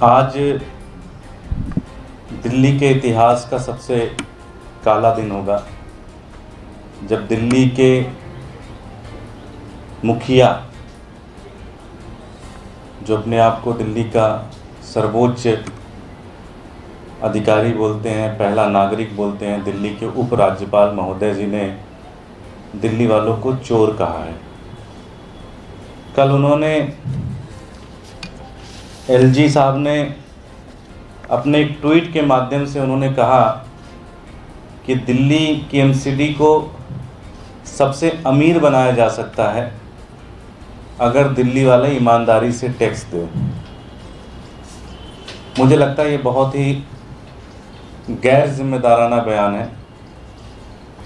आज दिल्ली के इतिहास का सबसे काला दिन होगा जब दिल्ली के मुखिया, जो अपने आप को दिल्ली का सर्वोच्च अधिकारी बोलते हैं, पहला नागरिक बोलते हैं, दिल्ली के उपराज्यपाल महोदय जी ने दिल्ली वालों को चोर कहा है। कल उन्होंने एलजी साहब ने अपने एक ट्वीट के माध्यम से उन्होंने कहा कि दिल्ली की एमसीडी को सबसे अमीर बनाया जा सकता है अगर दिल्ली वाले ईमानदारी से टैक्स दें। मुझे लगता है ये बहुत ही गैर जिम्मेदाराना बयान है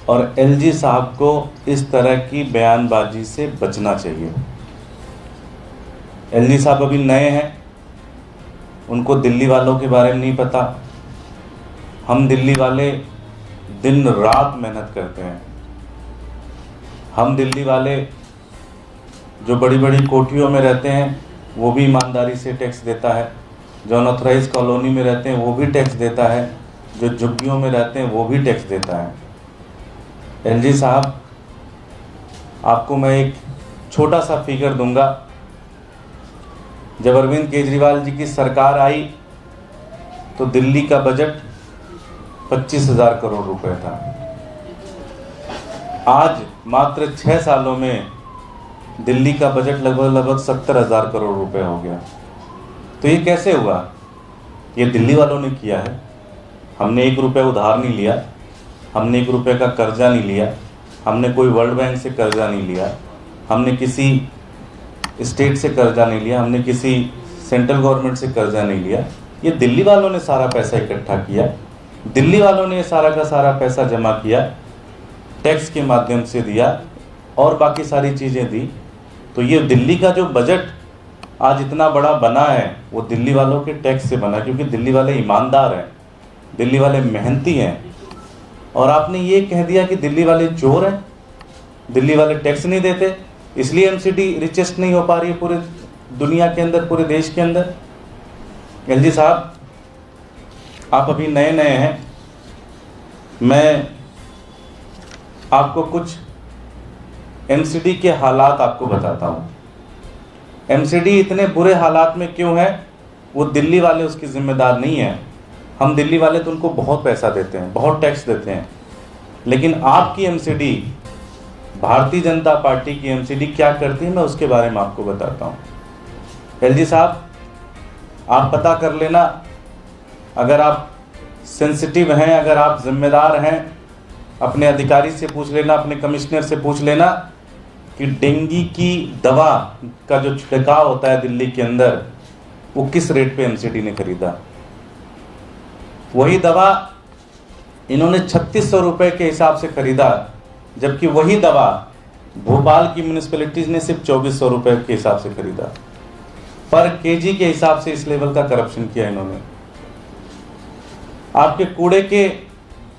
और एलजी साहब को इस तरह की बयानबाजी से बचना चाहिए। एलजी साहब अभी नए हैं, उनको दिल्ली वालों के बारे में नहीं पता। हम दिल्ली वाले दिन रात मेहनत करते हैं। हम दिल्ली वाले जो बड़ी बड़ी कोठियों में रहते हैं वो भी ईमानदारी से टैक्स देता है, जो अनऑथराइज कॉलोनी में रहते हैं वो भी टैक्स देता है, जो झुग्गियों में रहते हैं वो भी टैक्स देता है। एलजी साहब, आपको मैं एक छोटा सा फिगर दूंगा। जब अरविंद केजरीवाल जी की सरकार आई तो दिल्ली का बजट 25,000 करोड़ रुपए था। आज मात्र 6 सालों में दिल्ली का बजट लगभग 70,000 करोड़ रुपए हो गया। तो ये कैसे हुआ? ये दिल्ली वालों ने किया है। हमने 1 रुपये उधार नहीं लिया, हमने 1 रुपये का कर्जा नहीं लिया, हमने कोई वर्ल्ड बैंक से कर्जा नहीं लिया, हमने किसी स्टेट से कर्जा नहीं लिया, हमने किसी सेंट्रल गवर्नमेंट से कर्जा नहीं लिया। ये दिल्ली वालों ने सारा पैसा इकट्ठा किया, दिल्ली वालों ने सारा का सारा पैसा जमा किया, टैक्स के माध्यम से दिया और बाकी सारी चीज़ें दी। तो ये दिल्ली का जो बजट आज इतना बड़ा बना है वो दिल्ली वालों के टैक्स से बना, क्योंकि दिल्ली वाले ईमानदार हैं, दिल्ली वाले मेहनती हैं। और आपने ये कह दिया कि दिल्ली वाले चोर हैं, दिल्ली वाले टैक्स नहीं देते, इसलिए एमसीडी रिचेस्ट नहीं हो पा रही है पूरे दुनिया के अंदर, पूरे देश के अंदर। एलजी साहब, आप अभी नए नए हैं, मैं आपको कुछ एमसीडी के हालात आपको बताता हूँ। एमसीडी इतने बुरे हालात में क्यों है, वो दिल्ली वाले उसकी जिम्मेदार नहीं है। हम दिल्ली वाले तो उनको बहुत पैसा देते हैं, बहुत टैक्स देते हैं, लेकिन आपकी एमसीडी, भारतीय जनता पार्टी की एमसीडी क्या करती है मैं उसके बारे में आपको बताता हूँ। एलजी साहब, आप पता कर लेना, अगर आप सेंसिटिव हैं, अगर आप जिम्मेदार हैं, अपने अधिकारी से पूछ लेना, अपने कमिश्नर से पूछ लेना कि डेंगू की दवा का जो छिड़काव होता है दिल्ली के अंदर वो किस रेट पे एमसीडी ने खरीदा। वही दवा इन्होंने 3600 रुपये के हिसाब से खरीदा, जबकि वही दवा भोपाल की म्यूनिसिपैलिटीज ने सिर्फ 2400 रुपये के हिसाब से खरीदा। पर केजी के हिसाब से इस लेवल का करप्शन किया इन्होंने। आपके कूड़े के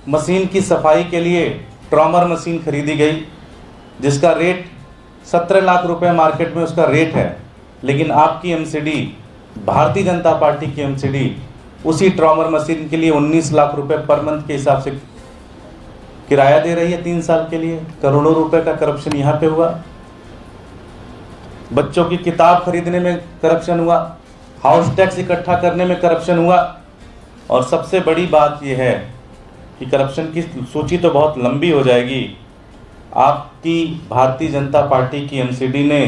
मशीन की सफाई के लिए ट्रॉमर मशीन खरीदी गई, जिसका रेट 17 लाख रुपए मार्केट में उसका रेट है, लेकिन आपकी एमसीडी, भारतीय जनता पार्टी की एमसीडी, उसी ट्रॉमर मशीन के लिए 19 लाख रुपए पर मंथ के हिसाब से किराया दे रही है 3 साल के लिए। करोड़ों रुपए का करप्शन यहाँ पे हुआ। बच्चों की किताब खरीदने में करप्शन हुआ, हाउस टैक्स इकट्ठा करने में करप्शन हुआ। और सबसे बड़ी बात यह है कि करप्शन की सूची तो बहुत लंबी हो जाएगी। आपकी भारतीय जनता पार्टी की एमसीडी ने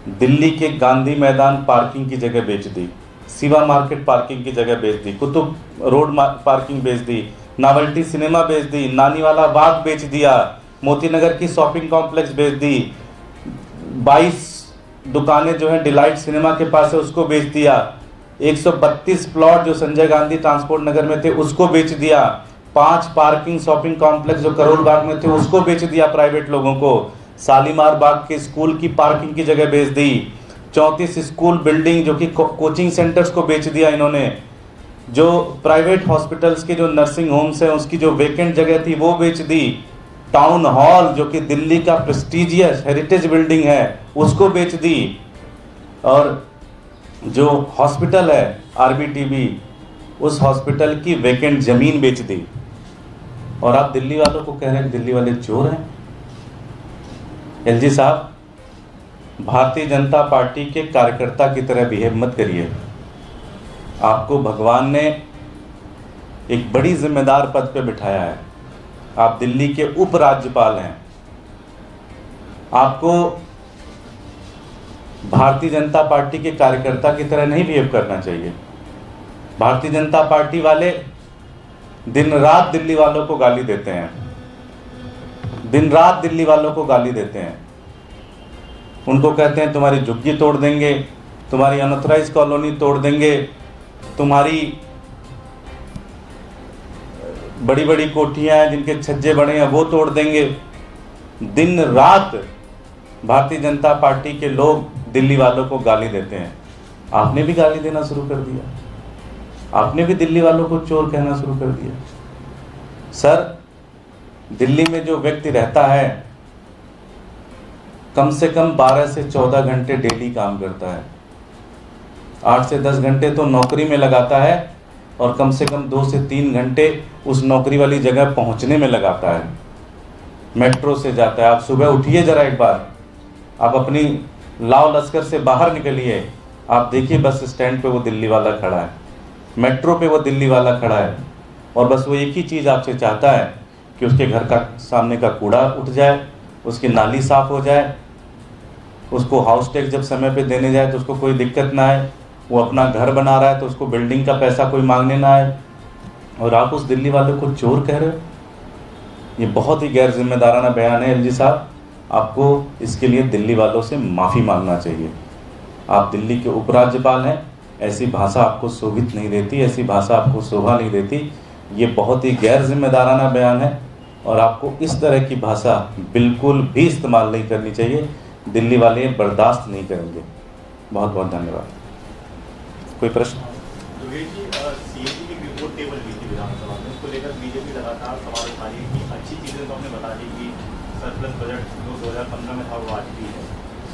दिल्ली के गांधी मैदान पार्किंग की जगह बेच दी, शिवा मार्केट पार्किंग की जगह बेच दी, कुतुब रोड पार्किंग बेच दी, नावल्टी सिनेमा बेच दी, नानीवाला बाग बेच दिया, मोतीनगर की शॉपिंग कॉम्प्लेक्स बेच दी, 22 दुकानें जो हैं डिलाइट सिनेमा के पास है उसको बेच दिया, 132 प्लॉट जो संजय गांधी ट्रांसपोर्ट नगर में थे उसको बेच दिया, 5 पार्किंग शॉपिंग कॉम्प्लेक्स जो करोल बाग में थे उसको बेच दिया प्राइवेट लोगों को, शालीमार बाग के स्कूल की पार्किंग की जगह बेच दी, 34 स्कूल बिल्डिंग जो कि कोचिंग सेंटर्स को बेच दिया इन्होंने, जो प्राइवेट हॉस्पिटल्स के जो नर्सिंग होम्स हैं उसकी जो वेकेंट जगह थी वो बेच दी, टाउन हॉल जो कि दिल्ली का प्रेस्टिजियस हेरिटेज बिल्डिंग है उसको बेच दी, और जो हॉस्पिटल है आरबीटीबी उस हॉस्पिटल की वैकेंट ज़मीन बेच दी, और आप दिल्ली वालों को कह रहे हैं दिल्ली वाले चोर हैं। एलजी साहब, भारतीय जनता पार्टी के कार्यकर्ता की तरह बिहेव मत करिए। आपको भगवान ने एक बड़ी जिम्मेदार पद पे बिठाया है। आप दिल्ली के उपराज्यपाल हैं। आपको भारतीय जनता पार्टी के कार्यकर्ता की तरह नहीं बिहेव करना चाहिए। भारतीय जनता पार्टी वाले दिन रात दिल्ली वालों को गाली देते हैं, दिन रात दिल्ली वालों को गाली देते हैं। उनको कहते हैं तुम्हारी झुग्गी तोड़ देंगे, तुम्हारी अनऑथराइज कॉलोनी तोड़ देंगे, तुम्हारी बड़ी बड़ी कोठियां हैं जिनके छज्जे बड़े हैं वो तोड़ देंगे। दिन रात भारतीय जनता पार्टी के लोग दिल्ली वालों को गाली देते हैं। आपने भी गाली देना शुरू कर दिया, आपने भी दिल्ली वालों को चोर कहना शुरू कर दिया। सर, दिल्ली में जो व्यक्ति रहता है कम से कम 12 से 14 घंटे डेली काम करता है, 8 से 10 घंटे तो नौकरी में लगाता है और कम से कम 2 से 3 घंटे उस नौकरी वाली जगह पहुंचने में लगाता है। मेट्रो से जाता है। आप सुबह उठिए जरा एक बार, आप अपनी लाव लश्कर से बाहर निकलिए, आप देखिए बस स्टैंड पे वो दिल्ली वाला खड़ा है, मेट्रो पे वो दिल्ली वाला खड़ा है, और बस वो एक ही चीज़ आपसे चाहता है कि उसके घर का सामने का कूड़ा उठ जाए, उसकी नाली साफ हो जाए, उसको हाउस टैक्स जब समय पे देने जाए तो उसको कोई दिक्कत ना आए, वो अपना घर बना रहा है तो उसको बिल्डिंग का पैसा कोई मांगने ना आए, और आप उस दिल्ली वाले को चोर कह रहे हो। ये बहुत ही गैर जिम्मेदाराना बयान है एलजी साहब। आपको इसके लिए दिल्ली वालों से माफ़ी मांगना चाहिए। आप दिल्ली के उपराज्यपाल हैं, ऐसी भाषा आपको शोभित नहीं देती, ऐसी भाषा आपको शोभा नहीं देती। ये बहुत ही गैर जिम्मेदाराना बयान है और आपको इस तरह की भाषा बिल्कुल भी इस्तेमाल नहीं करनी चाहिए। दिल्ली वाले बर्दाश्त नहीं करेंगे। बहुत बहुत धन्यवाद। कोई प्रश्न? सीएजी की रिपोर्ट टेबल हुई थी विधानसभा में, उसको लेकर बीजेपी लगातार सवाल उठा रही है कि अच्छी चीज़ें तो हमने बता दी कि सरप्लस बजट जो 2015 में था वो आज भी है,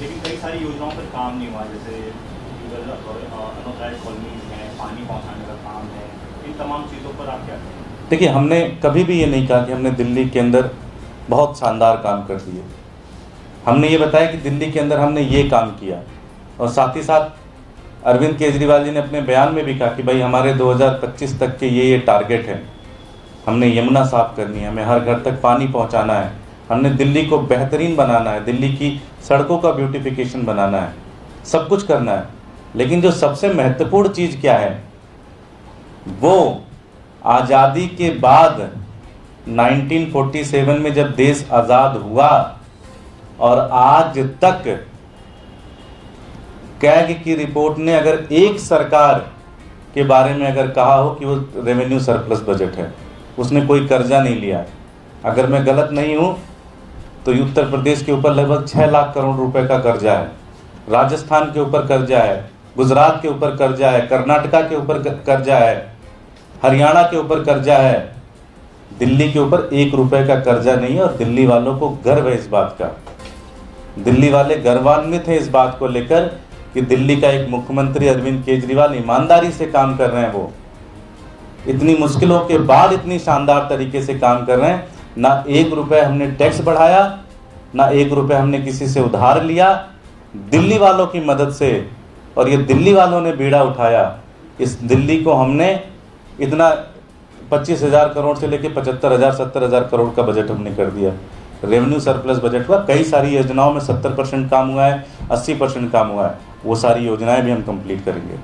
लेकिन कई सारी योजनाओं पर काम नहीं हुआ, जैसे अनऑथराइज्ड कॉलोनीज हैं, पानी पहुँचाने का काम है, इन तमाम चीज़ों पर आप क्या कहें? देखिए, हमने कभी भी ये नहीं कहा कि हमने दिल्ली के अंदर बहुत शानदार काम कर दिए। हमने ये बताया कि दिल्ली के अंदर हमने ये काम किया, और साथ ही साथ अरविंद केजरीवाल जी ने अपने बयान में भी कहा कि भाई हमारे 2025 तक के ये टारगेट है। हमने यमुना साफ करनी है, हमें हर घर तक पानी पहुंचाना है, हमने दिल्ली को बेहतरीन बनाना है, दिल्ली की सड़कों का ब्यूटिफिकेशन बनाना है, सब कुछ करना है। लेकिन जो सबसे महत्वपूर्ण चीज़ क्या है, वो आज़ादी के बाद 1947 में जब देश आज़ाद हुआ और आज तक कैग की रिपोर्ट ने अगर एक सरकार के बारे में अगर कहा हो कि वो रेवेन्यू सरप्लस बजट है, उसने कोई कर्जा नहीं लिया। अगर मैं गलत नहीं हूँ तो उत्तर प्रदेश के ऊपर लगभग 6 लाख करोड़ रुपए का कर्जा है, राजस्थान के ऊपर कर्जा है, गुजरात के ऊपर कर्जा है, कर्नाटका के ऊपर कर्जा है, हरियाणा के ऊपर कर्जा है। दिल्ली के ऊपर 1 रुपए का कर्जा नहीं है, और दिल्ली वालों को गर्व है इस बात का। दिल्ली वाले गर्वान्वित हैं इस बात को लेकर कि दिल्ली का एक मुख्यमंत्री अरविंद केजरीवाल ईमानदारी से काम कर रहे हैं। वो इतनी मुश्किलों के बाद इतनी शानदार तरीके से काम कर रहे हैं। ना 1 रुपए हमने टैक्स बढ़ाया, ना 1 रुपए हमने किसी से उधार लिया, दिल्ली वालों की मदद से। और ये दिल्ली वालों ने बीड़ा उठाया। इस दिल्ली को हमने इतना 25,000 करोड़ से लेकर 75,000 70,000 करोड़ का बजट हमने कर दिया। रेवेन्यू सरप्लस बजट हुआ। कई सारी योजनाओं में 70% काम हुआ है, 80% काम हुआ है। वो सारी योजनाएं भी हम कंप्लीट करेंगे।